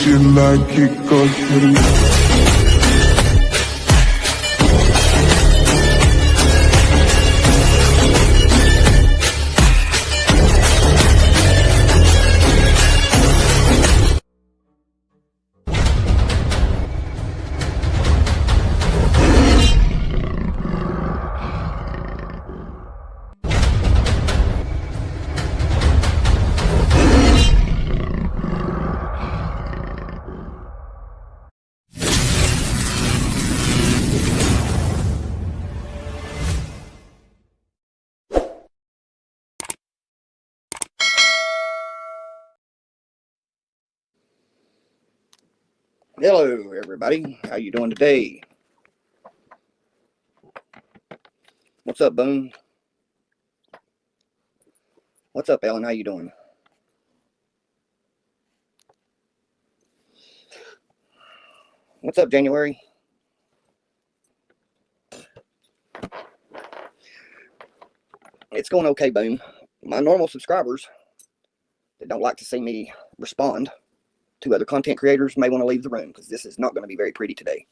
you like it, go to Hello, everybody. How you doing today? What's up, Boone? What's up, Ellen? How you doing? What's up, January? It's going okay, Boone. My normal subscribers that don't like to see me respond to other content creators may want to leave the room because this is not going to be very pretty today.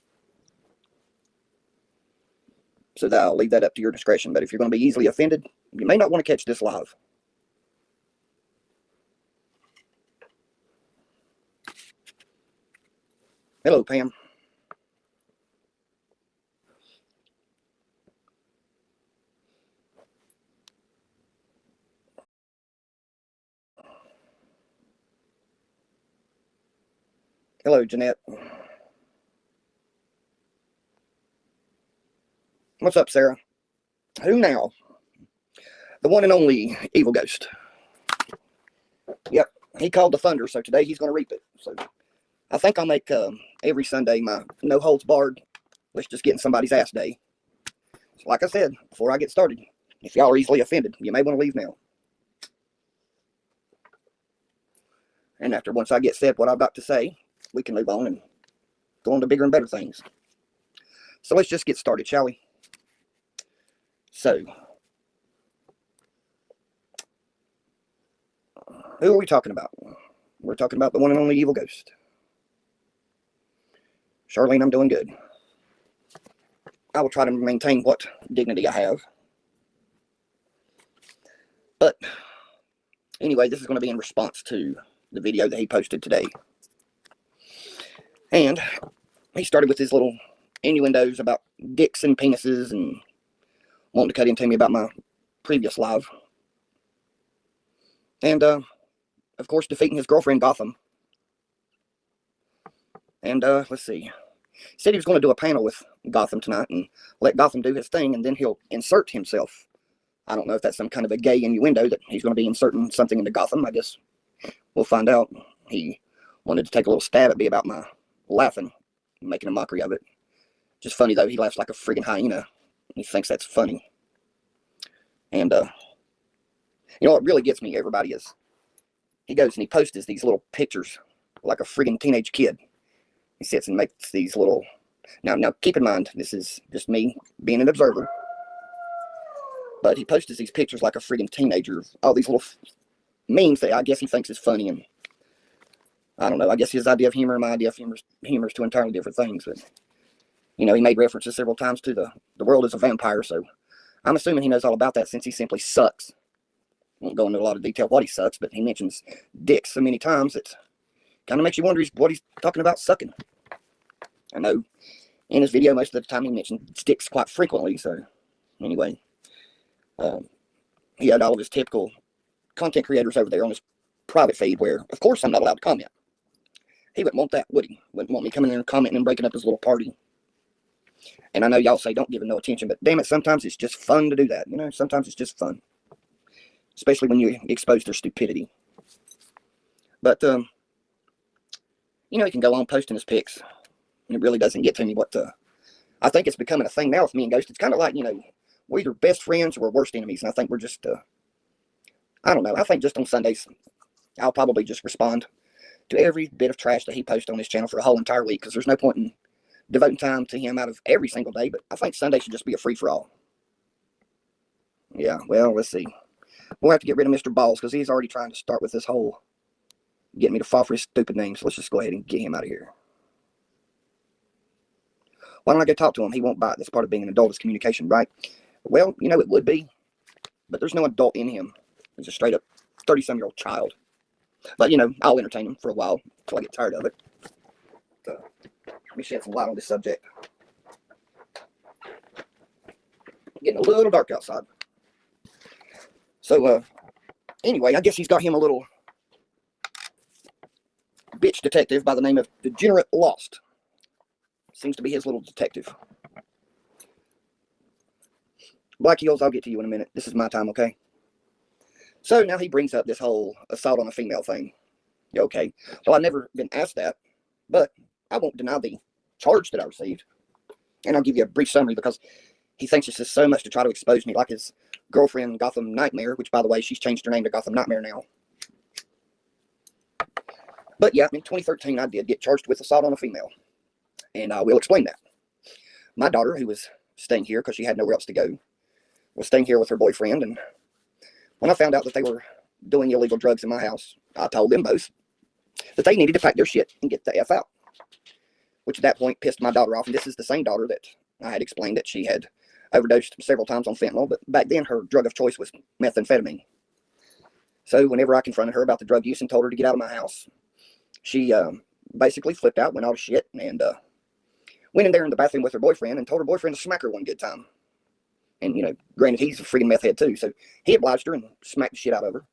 So I'll leave that up to your discretion. But if you're going to be easily offended, you may not want to catch this live. Hello, Pam. Hello, Jeanette. What's up, Sarah? Who now? The one and only Evil Ghost. Yep, he called the thunder, so today he's going to reap it. So I think I'll make every Sunday my no holds barred, let's just get in somebody's ass day. So like I said, before I get started, if y'all are easily offended, you may want to leave now. And once I get said what I'm about to say, we can move on and go on to bigger and better things. So let's just get started, shall we? So, who are we talking about? We're talking about the one and only Evil Ghost. Charlene, I'm doing good. I will try to maintain what dignity I have. But, anyway, this is going to be in response to the video that he posted today. And he started with his little innuendos about dicks and penises and wanting to cut into me about my previous live. And, of course, defeating his girlfriend, Gotham. And, let's see. He said he was going to do a panel with Gotham tonight and let Gotham do his thing, and then he'll insert himself. I don't know if that's some kind of a gay innuendo that he's going to be inserting something into Gotham. I guess we'll find out. He wanted to take a little stab at me about my laughing, making a mockery of it. Just funny, though. He laughs like a friggin' hyena. He thinks that's funny. And, you know what really gets me, everybody, is he goes and he posts these little pictures like a friggin' teenage kid. He sits and makes these little... Now, keep in mind, this is just me being an observer. But he posts these pictures like a friggin' teenager. All these little memes that I guess he thinks is funny. And I don't know. I guess his idea of humor and my idea of humor is two entirely different things. But, you know, he made references several times to the world as a vampire. So I'm assuming he knows all about that since he simply sucks. I won't go into a lot of detail what he sucks, but he mentions dicks so many times that kind of makes you wonder what he's talking about sucking. I know in his video most of the time he mentioned dicks quite frequently. So anyway, he had all of his typical content creators over there on his private feed where, of course, I'm not allowed to comment. He wouldn't want that, would he? Wouldn't want me coming in and commenting and breaking up his little party. And I know y'all say don't give him no attention, but damn it, sometimes it's just fun to do that. You know, sometimes it's just fun. Especially when you expose their stupidity. But, you know, he can go on posting his pics. And it really doesn't get to me what I think it's becoming a thing now with me and Ghost. It's kind of like, you know, we're either best friends or we're worst enemies. And I think we're just, I don't know. I think just on Sundays, I'll probably just respond to every bit of trash that he posts on his channel for a whole entire week. Because there's no point in devoting time to him out of every single day. But I think Sunday should just be a free-for-all. Yeah, well, let's see. We'll have to get rid of Mr. Balls because he's already trying to start with this whole getting me to fall for his stupid name. So let's just go ahead and get him out of here. Why don't I go talk to him? He won't bite. That's part of being an adult is communication, right? Well, you know, it would be. But there's no adult in him. He's a straight up 30-some-year-old child. But, you know, I'll entertain him for a while until I get tired of it. So, let me shed some light on this subject. Getting a little dark outside. So, anyway, I guess he's got him a little bitch detective by the name of Degenerate Lost. Seems to be his little detective. Black Heels, I'll get to you in a minute. This is my time, okay? So now he brings up this whole assault on a female thing. Okay. Well, I've never been asked that, but I won't deny the charge that I received. And I'll give you a brief summary because he thinks this is so much to try to expose me, like his girlfriend, Gotham Nightmare, which, by the way, she's changed her name to Gotham Nightmare now. But yeah, in 2013, I did get charged with assault on a female. And I will explain that. My daughter, who was staying here because she had nowhere else to go, was staying here with her boyfriend. And when I found out that they were doing illegal drugs in my house, I told them both that they needed to pack their shit and get the F out. Which at that point pissed my daughter off. And this is the same daughter that I had explained that she had overdosed several times on fentanyl. But back then, her drug of choice was methamphetamine. So whenever I confronted her about the drug use and told her to get out of my house, she basically flipped out, went all to shit, and went in there in the bathroom with her boyfriend and told her boyfriend to smack her one good time. And, you know, granted, he's a freaking meth head too, so he obliged her and smacked the shit out of her.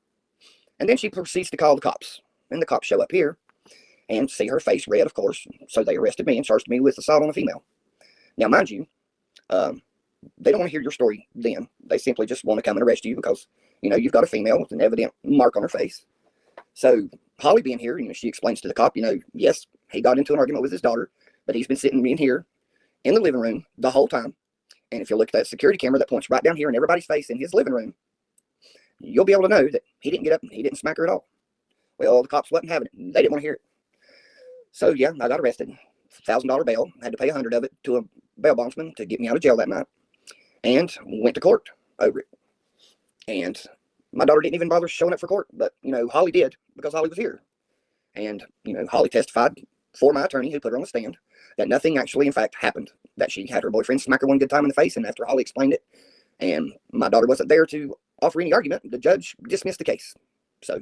And then she proceeds to call the cops. And the cops show up here and see her face red, of course. So they arrested me and charged me with assault on a female. Now, mind you, they don't want to hear your story then. They simply just want to come and arrest you because, you know, you've got a female with an evident mark on her face. So Holly being here, you know, she explains to the cop, you know, yes, he got into an argument with his daughter, but he's been sitting in here in the living room the whole time. And if you look at that security camera that points right down here in everybody's face in his living room, you'll be able to know that he didn't get up and he didn't smack her at all. Well, the cops wasn't having it. They didn't want to hear it. So, yeah, I got arrested. $1,000 bail. I had to pay $100 of it to a bail bondsman to get me out of jail that night. And went to court over it. And my daughter didn't even bother showing up for court. But, you know, Holly did because Holly was here. And, you know, Holly testified for my attorney who put her on the stand that nothing actually, in fact, happened. That she had her boyfriend smack her one good time in the face. And after Holly explained it, and my daughter wasn't there to offer any argument, the judge dismissed the case. So,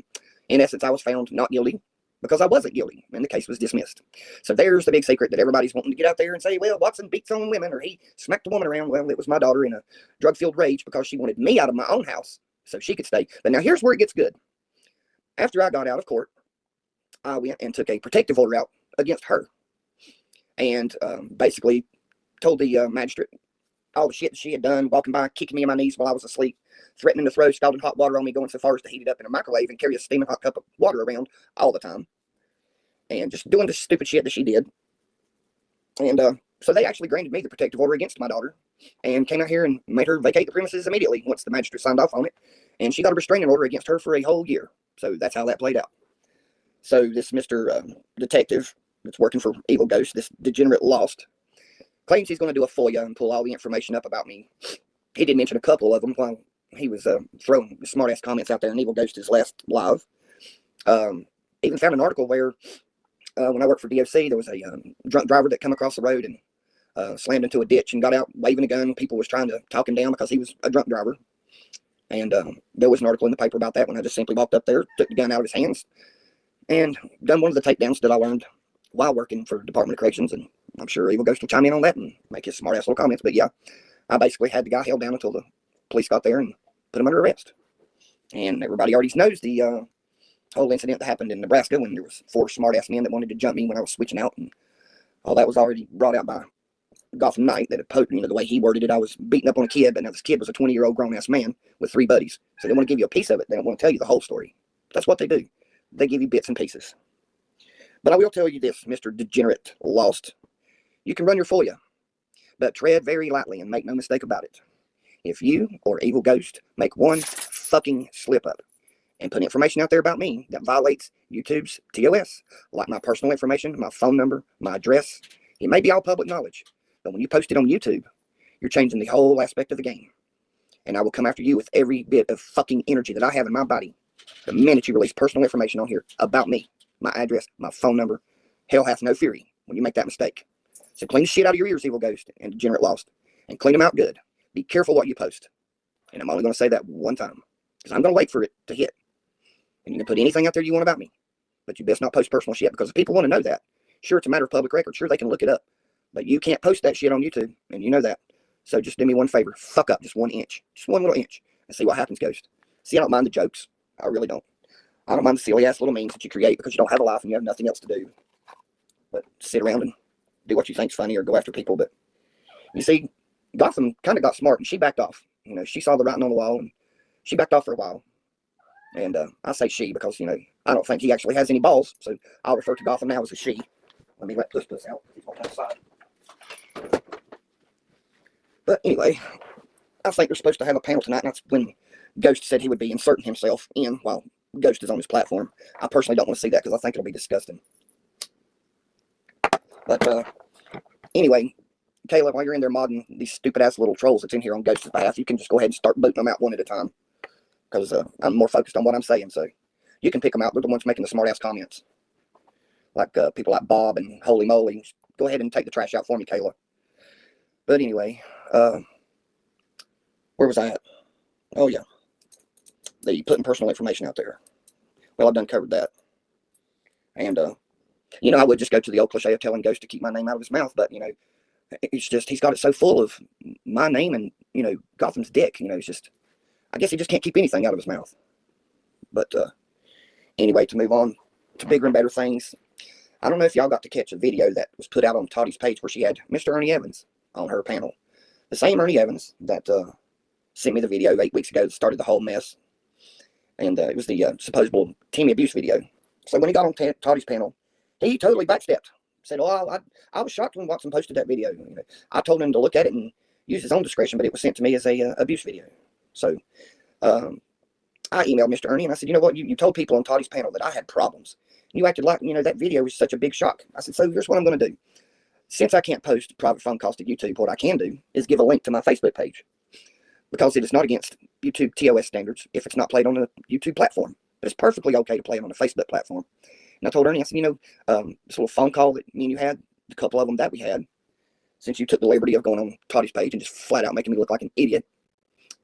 in essence, I was found not guilty because I wasn't guilty, and the case was dismissed. So there's the big secret that everybody's wanting to get out there and say, well, Watson beats on women, or he smacked a woman around. Well, it was my daughter in a drug-filled rage because she wanted me out of my own house so she could stay. But now here's where it gets good. After I got out of court, I went and took a protective order out against her. And basically told the magistrate all the shit that she had done, walking by, kicking me in my knees while I was asleep, threatening to throw scalding hot water on me, going so far as to heat it up in a microwave and carry a steaming hot cup of water around all the time. And just doing the stupid shit that she did. And so they actually granted me the protective order against my daughter and came out here and made her vacate the premises immediately once the magistrate signed off on it. And she got a restraining order against her for a whole year. So that's how that played out. So this Mr. Detective that's working for Evil Ghost, this Degenerate Lost, claims he's going to do a FOIA and pull all the information up about me. He did mention a couple of them while he was throwing smart-ass comments out there in Evil Ghost's last live. Even found an article where when I worked for DOC, there was a drunk driver that come across the road and slammed into a ditch and got out waving a gun. People was trying to talk him down because he was a drunk driver. And there was an article in the paper about that when I just simply walked up there, took the gun out of his hands, and done one of the takedowns that I learned while working for the Department of Corrections. And I'm sure Evil Ghost will chime in on that and make his smart-ass little comments. But yeah, I basically had the guy held down until the police got there and put him under arrest. And everybody already knows the whole incident that happened in Nebraska when there was 4 smart-ass men that wanted to jump me when I was switching out. And all that was already brought out by Gotham Knight, that had, you know, the way he worded it, I was beating up on a kid, but now this kid was a 20-year-old grown-ass man with 3 buddies. So they want to give you a piece of it. They don't want to tell you the whole story. That's what they do. They give you bits and pieces. But I will tell you this, Mr. Degenerate Lost. You can run your FOIA, but tread very lightly and make no mistake about it. If you or Evil Ghost make one fucking slip-up and put information out there about me that violates YouTube's TOS, like my personal information, my phone number, my address, it may be all public knowledge, but when you post it on YouTube, you're changing the whole aspect of the game. And I will come after you with every bit of fucking energy that I have in my body the minute you release personal information on here about me. my address, my phone number. Hell hath no fury when you make that mistake. So clean the shit out of your ears, evil ghost and degenerate lost. And clean them out good. Be careful what you post. And I'm only going to say that one time. Because I'm going to wait for it to hit. And you can put anything out there you want about me. But you best not post personal shit. Because if people want to know that, sure, it's a matter of public record. Sure, they can look it up. But you can't post that shit on YouTube. And you know that. So just do me one favor. Fuck up just 1 inch. Just one little inch. And see what happens, ghost. See, I don't mind the jokes. I really don't. I don't mind the silly-ass little memes that you create because you don't have a life and you have nothing else to do. But sit around and do what you think's funny or go after people. But you see, Gotham kind of got smart and she backed off. You know, she saw the writing on the wall and she backed off for a while. And I say she because, you know, I don't think he actually has any balls. So I'll refer to Gotham now as a she. Let me let Puss out. He's on that side. But anyway, I think they're supposed to have a panel tonight. And that's when Ghost said he would be inserting himself in while Ghost is on his platform. I personally don't want to see that because I think it'll be disgusting. But anyway, Kayla, while you're in there modding these stupid-ass little trolls that's in here on Ghost's behalf, you can just go ahead and start booting them out one at a time. Because I'm more focused on what I'm saying, so you can pick them out. They're the ones making the smart-ass comments. Like people like Bob and Holy Moly. Go ahead and take the trash out for me, Kayla. But anyway, where was I at? Oh, yeah. The putting personal information out there. Well, I've done covered that. And, you know, I would just go to the old cliche of telling Ghost to keep my name out of his mouth, but, you know, it's just, he's got it so full of my name and, you know, Gotham's dick. You know, it's just, I guess he just can't keep anything out of his mouth. But, anyway, to move on to bigger and better things, I don't know if y'all got to catch a video that was put out on Toddy's page where she had Mr. Ernie Evans on her panel. The same Ernie Evans that sent me the video 8 weeks ago that started the whole mess. And it was the supposed Timmy abuse video. So when he got on Toddy's panel, he totally backstepped. Said, oh, I was shocked when Watson posted that video. You know, I told him to look at it and use his own discretion, but it was sent to me as a abuse video. So I emailed Mr. Ernie and I said, you know what, you told people on Toddy's panel that I had problems. You acted like, you know, that video was such a big shock. I said, so here's what I'm going to do. Since I can't post private phone calls to YouTube, what I can do is give a link to my Facebook page. Because it is not against YouTube TOS standards if it's not played on a YouTube platform. But it's perfectly okay to play it on a Facebook platform. And I told Ernie, I said, you know, this little phone call that me and you had, a couple of them that we had, since you took the liberty of going on Toddy's page and just flat out making me look like an idiot,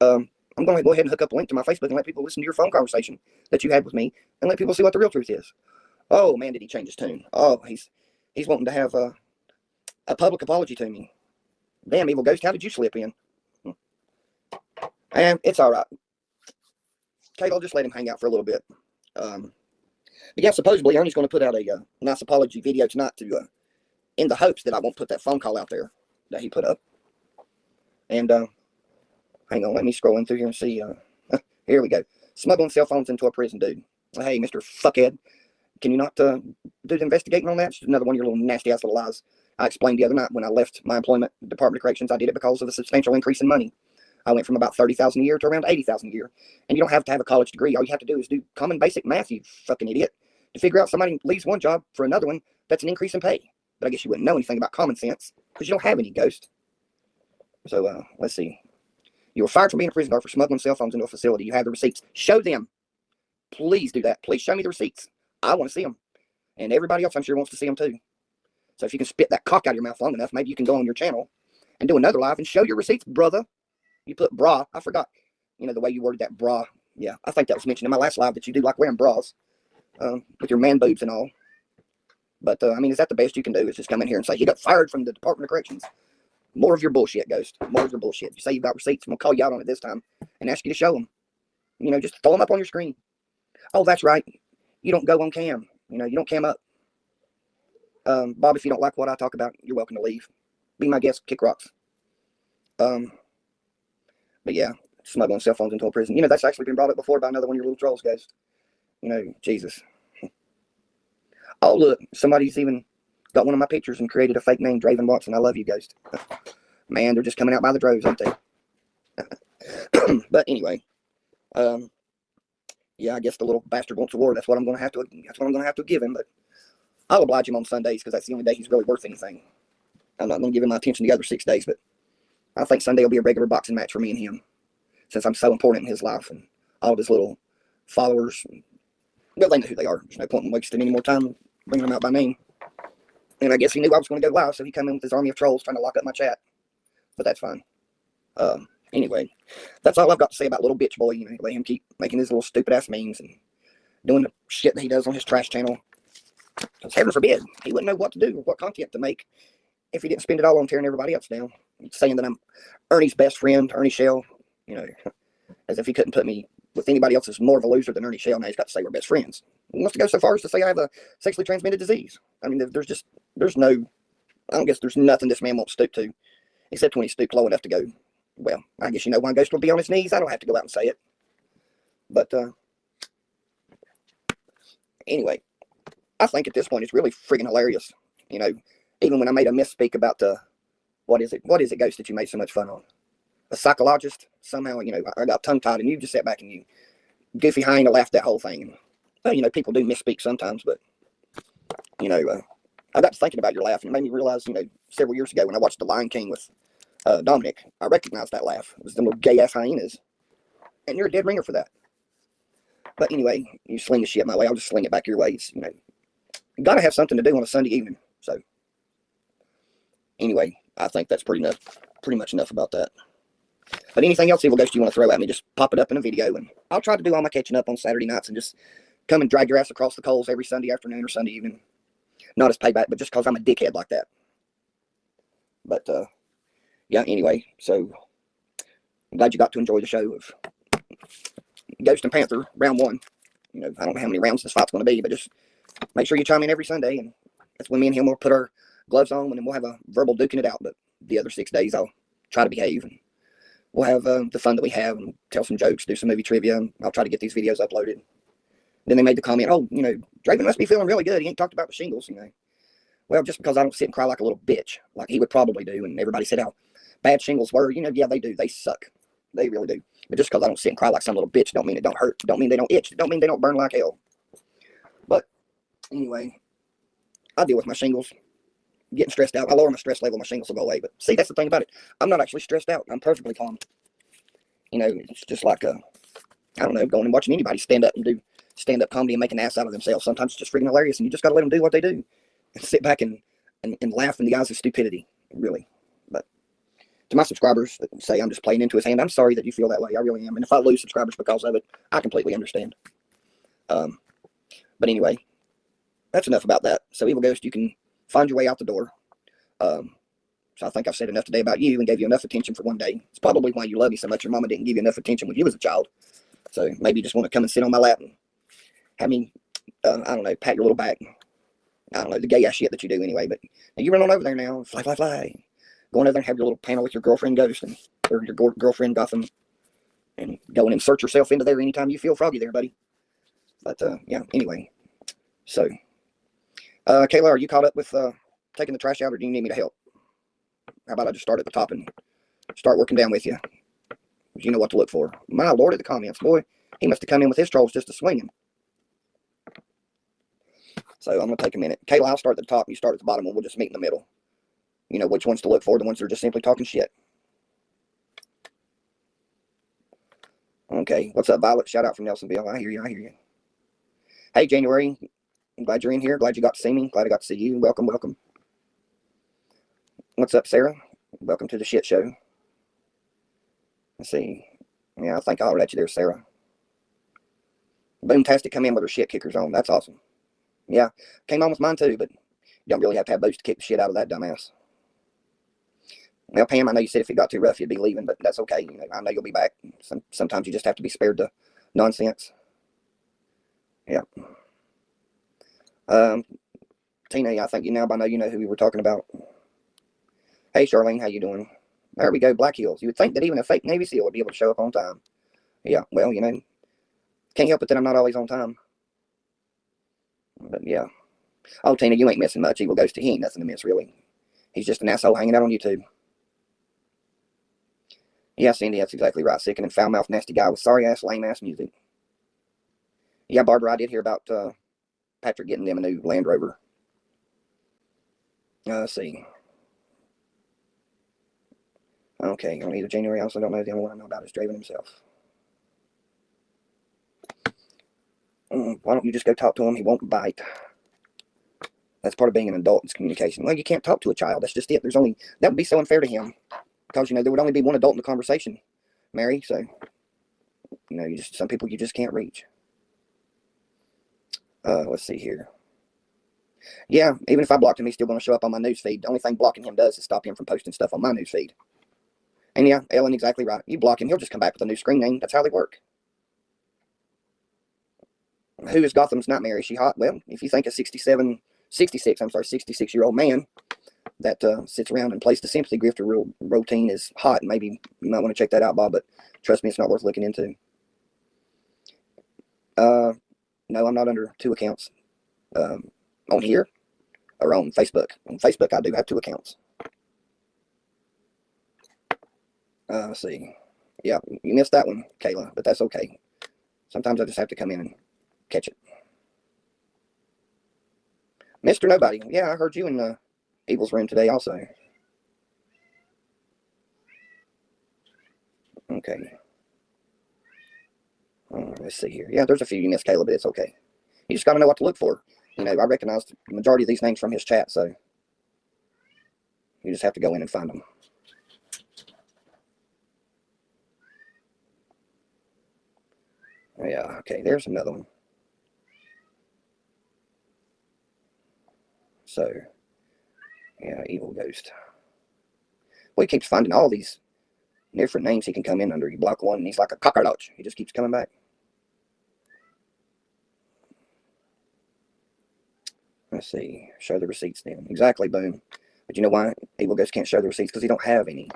I'm going to go ahead and hook up a link to my Facebook and let people listen to your phone conversation that you had with me and let people see what the real truth is. Oh, man, did he change his tune. Oh, he's wanting to have a public apology to me. Damn, Evil Ghost, how did you slip in? And it's all right. Kate, I'll just let him hang out for a little bit. But yeah, supposedly Ernie's going to put out a nice apology video tonight to, in the hopes that I won't put that phone call out there that he put up. And hang on, let me scroll in through here and see. Here we go. Smuggling cell phones into a prison, dude. Hey, Mr. Fuckhead, can you not do the investigating on that? It's just another one of your little nasty-ass little lies. I explained the other night when I left my employment at the Department of Corrections, I did it because of a substantial increase in money. I went from about $30,000 a year to around $80,000 a year. And you don't have to have a college degree. All you have to do is do common basic math, you fucking idiot, to figure out somebody leaves one job for another one that's an increase in pay. But I guess you wouldn't know anything about common sense because you don't have any, Ghost. So, let's see. You were fired from being a prison guard for smuggling cell phones into a facility. You have the receipts. Show them. Please do that. Please show me the receipts. I want to see them. And everybody else, I'm sure, wants to see them too. So if you can spit that cock out of your mouth long enough, maybe you can go on your channel and do another live and show your receipts, brother. You put bra. I forgot, you know, the way you worded that bra. Yeah, I think that was mentioned in my last live that you do like wearing bras with your man boobs and all. But, I mean, is that the best you can do is just come in here and say, you got fired from the Department of Corrections? More of your bullshit, Ghost. More of your bullshit. You say you've got receipts, I'm going to call you out on it this time and ask you to show them. You know, just throw them up on your screen. Oh, that's right. You don't go on cam. You know, you don't cam up. Bob, if you don't like what I talk about, you're welcome to leave. Be my guest, kick rocks. But yeah, smuggling cell phones into a prison. You know, that's actually been brought up before by another one of your little trolls, guys. You know, Jesus. Oh, look, somebody's even got one of my pictures and created a fake name, Draven Watson. I love you, Ghost. Man, they're just coming out by the droves, aren't they? But anyway, yeah, I guess the little bastard wants a war. That's what I'm going to have to give him. But I'll oblige him on Sundays because that's the only day he's really worth anything. I'm not going to give him my attention the other 6 days, but I think Sunday will be a regular boxing match for me and him, since I'm so important in his life and all of his little followers and Well, they know who they are. There's no point in wasting any more time bringing them out by name. And I guess he knew I was going to go live, so he came in with his army of trolls trying to lock up my chat. But that's fine. Anyway, that's all I've got to say about little bitch boy. You know, let him keep making his little stupid ass memes and doing the shit that he does on his trash channel. Because heaven forbid, he wouldn't know what to do or what content to make if he didn't spend it all on tearing everybody else down. Saying that I'm Ernie's best friend, Ernie Shell. You know, as if he couldn't put me with anybody else as more of a loser than Ernie Shell. Now he's got to say we're best friends. He wants to go so far as to say I have a sexually transmitted disease. I mean, there's no, I don't guess there's nothing this man won't stoop to, except when he stooped low enough to go, well, I guess you know why Ghost will be on his knees. I don't have to go out and say it. But anyway, I think at this point it's really freaking hilarious. You know, even when I made a misspeak about the, what is it, Ghost, that you made so much fun on? A psychologist? Somehow, you know, I got tongue-tied and you just sat back and you goofy hyena laughed that whole thing. And, well, you know, people do misspeak sometimes, but, you know, I got to thinking about your laugh and it made me realize, you know, several years ago when I watched The Lion King with Dominic, I recognized that laugh. It was them little gay-ass hyenas. And you're a dead ringer for that. But anyway, you sling the shit my way, I'll just sling it back your way. It's, you know, you got to have something to do on a Sunday evening. So, anyway, I think that's pretty much enough about that. But anything else, Evil Ghost, you want to throw at me, just pop it up in a video. And I'll try to do all my catching up on Saturday nights and just come and drag your ass across the coals every Sunday afternoon or Sunday evening. Not as payback, but just because I'm a dickhead like that. But, yeah, anyway, so I'm glad you got to enjoy the show of Ghost and Panther, round one. You know, I don't know how many rounds this fight's going to be, but just make sure you chime in every Sunday, and that's when me and him will put our gloves on, and then we'll have a verbal duking it out. But the other 6 days, I'll try to behave, and we'll have the fun that we have, and tell some jokes, do some movie trivia, and I'll try to get these videos uploaded. Then they made the comment, oh, you know, Draven must be feeling really good. He ain't talked about the shingles, you know. Well, just because I don't sit and cry like a little bitch, like he would probably do, and everybody said how bad shingles were, you know, yeah, they do. They suck. They really do. But just because I don't sit and cry like some little bitch don't mean it don't hurt. Don't mean they don't itch. Don't mean they don't burn like hell. But anyway, I deal with my shingles. Getting stressed out. I lower my stress level, my shingles will go away. But see, that's the thing about it. I'm not actually stressed out. I'm perfectly calm. You know, it's just like, I don't know, going and watching anybody stand up and do stand-up comedy and make an ass out of themselves. Sometimes it's just freaking hilarious, and you just got to let them do what they do. And sit back and laugh in the eyes of stupidity, really. But to my subscribers that say I'm just playing into his hand, I'm sorry that you feel that way. I really am. And if I lose subscribers because of it, I completely understand. But anyway, that's enough about that. So Evil Ghost, you can find your way out the door. So I think I've said enough today about you and gave you enough attention for one day. It's probably why you love me so much. Your mama didn't give you enough attention when you was a child. So maybe you just want to come and sit on my lap and have me, I don't know, pat your little back. I don't know, the gay ass shit that you do anyway. But you run on over there now. Fly, fly, fly. Go on over there and have your little panel with your girlfriend Ghost and or your girlfriend Gotham. And go and insert yourself into there anytime you feel froggy there, buddy. But yeah, anyway. So, Kayla, are you caught up with taking the trash out, or do you need me to help? How about I just start at the top and start working down with you? You know what to look for. My lord, at the comments, boy, he must have come in with his trolls just to swing him. So I'm going to take a minute. Kayla, I'll start at the top, you start at the bottom, and we'll just meet in the middle. You know which ones to look for, the ones that are just simply talking shit. Okay, what's up, Violet? Shout out from Nelsonville. I hear you, I hear you. Hey, January, I'm glad you're in here. Glad you got to see me. Glad I got to see you. Welcome, welcome. What's up, Sarah? Welcome to the shit show. Let's see. Yeah, I think I'll let you there, Sarah. Boomtastic come in with her shit kickers on. That's awesome. Yeah, came on with mine too, but you don't really have to have boots to kick the shit out of that dumbass. Well, Pam, I know you said if it got too rough, you'd be leaving, but that's okay. You know, I know you'll be back. Sometimes you just have to be spared the nonsense. Yeah. Tina, I think you now by now you know who we were talking about. Hey, Charlene, how you doing? There we go, Black Hills. You would think that even a fake Navy SEAL would be able to show up on time. Yeah, well, you know, can't help it that I'm not always on time. But yeah. Oh, Tina, you ain't missing much. Evil Ghost, he ain't nothing to miss, really. He's just an asshole hanging out on YouTube. Yeah, Cindy, that's exactly right. Sickening, foul-mouthed, nasty guy with sorry-ass, lame-ass music. Yeah, Barbara, I did hear about Patrick getting them a new Land Rover. Let's see. Okay, on either January, I also don't know. The only one I know about is Draven himself. Why don't you just go talk to him? He won't bite. That's part of being an adult is communication. Well, you can't talk to a child. That's just it. That would be so unfair to him. Because, there would only be one adult in the conversation, Mary. So, some people you just can't reach. Let's see here. Yeah, even if I blocked him, he's still going to show up on my newsfeed. The only thing blocking him does is stop him from posting stuff on my newsfeed. And yeah, Ellen, exactly right. You block him, he'll just come back with a new screen name. That's how they work. Who is Gotham's Nightmare? Is she hot? Well, if you think a 66-year-old man that sits around and plays the sympathy grifter routine is hot, maybe you might want to check that out, Bob, but trust me, it's not worth looking into. No, I'm not under 2 accounts on here or on Facebook. On Facebook, I do have 2 accounts. Let's see. Yeah, you missed that one, Kayla, but that's okay. Sometimes I just have to come in and catch it. Mr. Nobody. Yeah, I heard you in Evil's room today also. Okay. Let's see here. Yeah, there's a few you missed, Kayla, but it's okay. You just got to know what to look for. I recognized the majority of these names from his chat, so you just have to go in and find them. Yeah, okay, there's another one. So, yeah, Evil Ghost. Well, he keeps finding all these different names he can come in under. You block one, and he's like a cockroach. He just keeps coming back. Let's see. Show the receipts then. Exactly, boom. But you know why Evil Ghost can't show the receipts? Because he don't have any.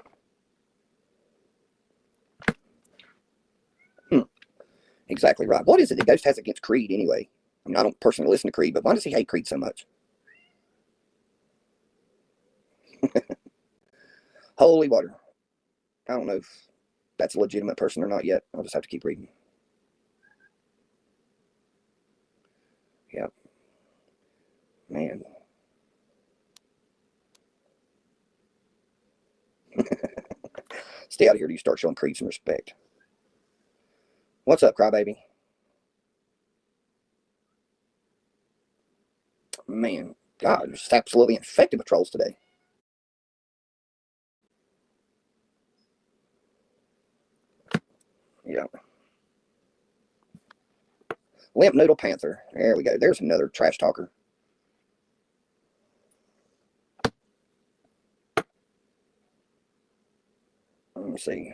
Exactly right. What is it that Ghost has against Creed anyway? I mean, I don't personally listen to Creed, but why does he hate Creed so much? Holy water. I don't know if that's a legitimate person or not yet. I'll just have to keep reading. Yep. Man. Stay out of here till you start showing Creed some respect. What's up, crybaby? Man, God, I'm just absolutely infected with trolls today. Yeah. Limp Noodle Panther. There we go. There's another trash talker. Let me see.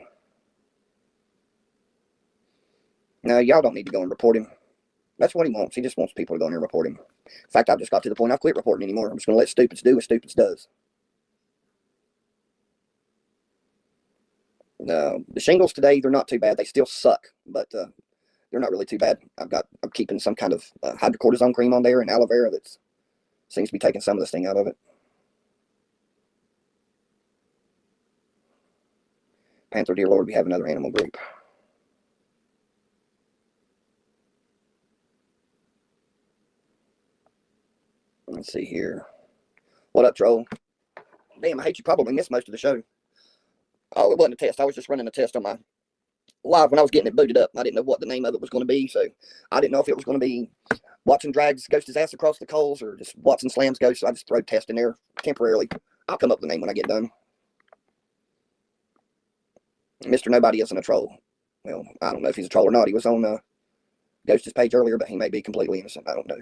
No, y'all don't need to go and report him. That's what he wants. He just wants people to go in here and report him. In fact, I've just got to the point I've quit reporting anymore. I'm just going to let stupids do what stupids does. The shingles today, they're not too bad. They still suck, but they're not really too bad. I'm keeping some kind of hydrocortisone cream on there and aloe vera that seems to be taking some of the sting out of it. Panther, dear Lord, we have another animal group. Let's see here. What up, troll? Damn, I hate you probably missed most of the show. Oh, it wasn't a test. I was just running a test on my live when I was getting it booted up. I didn't know what the name of it was going to be, so I didn't know if it was going to be Watson drags Ghost's ass across the coals or just Watson slams Ghost. So I just throw test in there temporarily. I'll come up with the name when I get done. Mr. Nobody isn't a troll. Well, I don't know if he's a troll or not. He was on Ghost's page earlier, but he may be completely innocent. I don't know.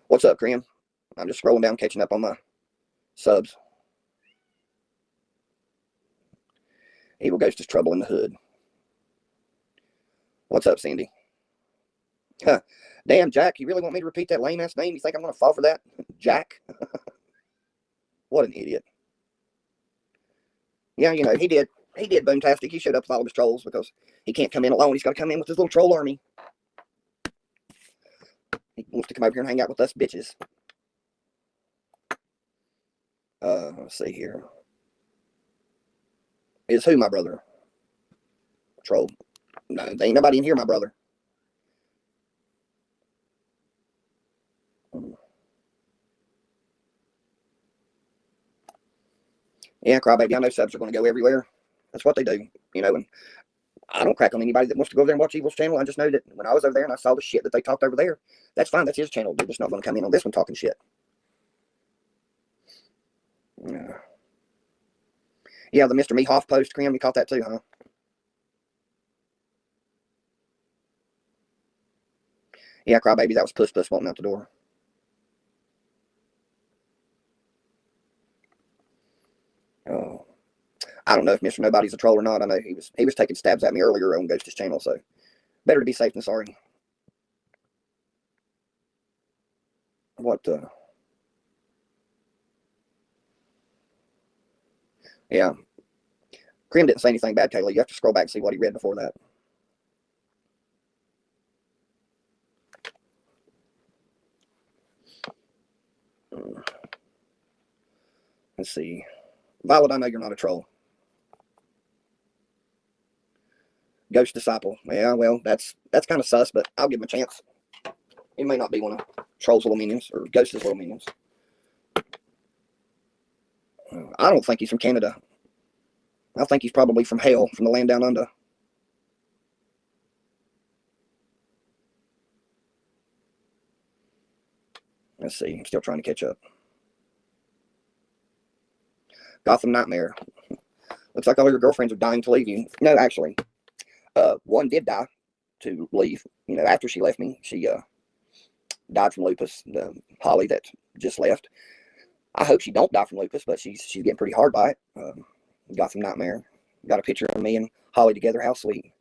What's up, Krim? I'm just scrolling down, catching up on my subs. Evil Ghost is trouble in the hood. What's up, Sandy? Huh. Damn, Jack, you really want me to repeat that lame-ass name? You think I'm going to fall for that? Jack? What an idiot. Yeah, he did. He did boomtastic. He showed up with all of his trolls because he can't come in alone. He's got to come in with his little troll army. He wants to come over here and hang out with us bitches. Let's see here. Is who, my brother? Troll. No, there ain't nobody in here, my brother. Yeah, crybaby, I know subs are going to go everywhere. That's what they do, and I don't crack on anybody that wants to go over there and watch Evil's channel. I just know that when I was over there and I saw the shit that they talked over there, that's fine. That's his channel. They're just not going to come in on this one talking shit. Yeah, the Mr. Mehoff post, Krim, you caught that too, huh? Yeah, crybaby, that was Puss Puss wanting out the door. Oh, I don't know if Mr. Nobody's a troll or not. I know he was taking stabs at me earlier on Ghost's channel, so better to be safe than sorry. What? Yeah, Krim didn't say anything bad, Kayla. You have to scroll back and see what he read before that. Let's see. Violet, I know you're not a troll. Ghost Disciple. Yeah, well, that's kind of sus, but I'll give him a chance. He may not be one of Troll's little minions or Ghost's little minions. I don't think he's from Canada. I think he's probably from hell, from the land down under. Let's see. I'm still trying to catch up. Gotham Nightmare. Looks like all your girlfriends are dying to leave you. No, actually, one did die to leave. You know, after she left me, she died from lupus. Holly that just left. I hope she don't die from lupus, but she's getting pretty hard by it. Gotham Nightmare. Got a picture of me and Holly together. How sweet.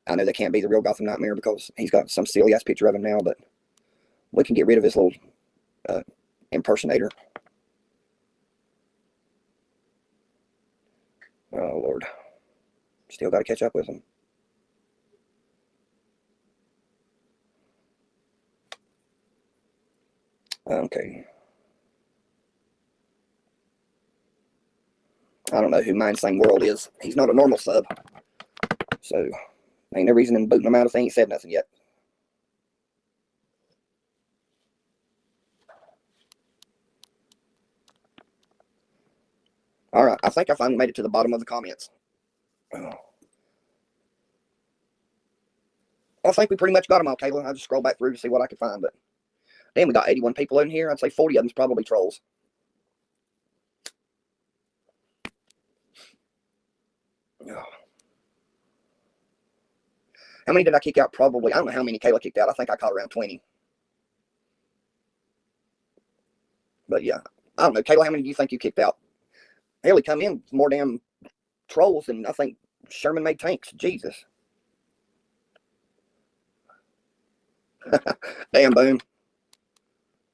I know that can't be the real Gotham Nightmare because he's got some silly ass picture of him now, but we can get rid of his little impersonator. Oh, Lord. Still got to catch up with him. Okay. I don't know who Mind Same World is. He's not a normal sub. So, ain't no reason in booting him out if they ain't said nothing yet. Alright, I think I finally made it to the bottom of the comments. Oh. I think we pretty much got them all, Kayla. I just scroll back through to see what I could find, but damn, we got 81 people in here. I'd say 40 of them's probably trolls. Oh. How many did I kick out? Probably. I don't know how many Kayla kicked out. I think I caught around 20. But yeah, I don't know. Kayla, how many do you think you kicked out? Hell, he come in more damn trolls than I think Sherman made tanks. Jesus. Damn, Boom.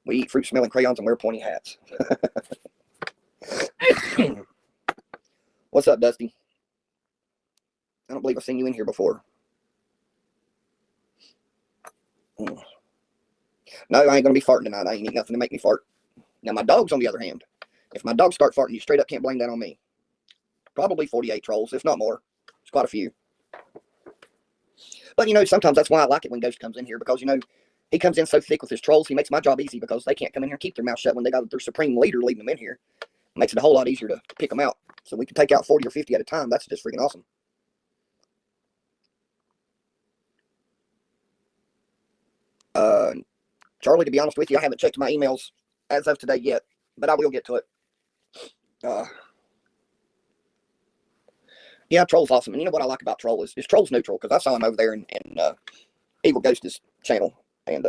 We eat fruit-smelling crayons and wear pointy hats. What's up, Dusty? I don't believe I've seen you in here before. No, I ain't going to be farting tonight. I ain't eating nothing to make me fart. Now, my dogs, on the other hand, if my dogs start farting, you straight up can't blame that on me. Probably 48 trolls, if not more. It's quite a few. But, you know, sometimes that's why I like it when Ghost comes in here, because, you know, he comes in so thick with his trolls, he makes my job easy because they can't come in here and keep their mouth shut when they got their supreme leader leading them in here. It makes it a whole lot easier to pick them out. So we can take out 40 or 50 at a time. That's just freaking awesome. Charlie, to be honest with you, I haven't checked my emails as of today yet, but I will get to it. Yeah, Troll's awesome. And you know what I like about Troll is Troll's neutral, because I saw him over there in Evil Ghost's channel. And,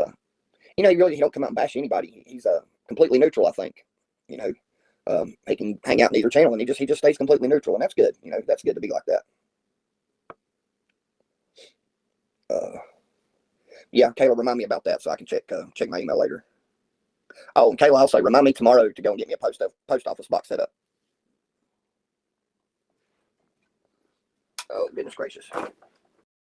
you know, he don't come out and bash anybody. He's completely neutral, I think. You know, he can hang out in either channel, and he just stays completely neutral, and that's good. You know, that's good to be like that. Yeah, Kayla, remind me about that so I can check my email later. Oh, and Kayla, also remind me tomorrow to go and get me a post office box set up. Oh, goodness gracious.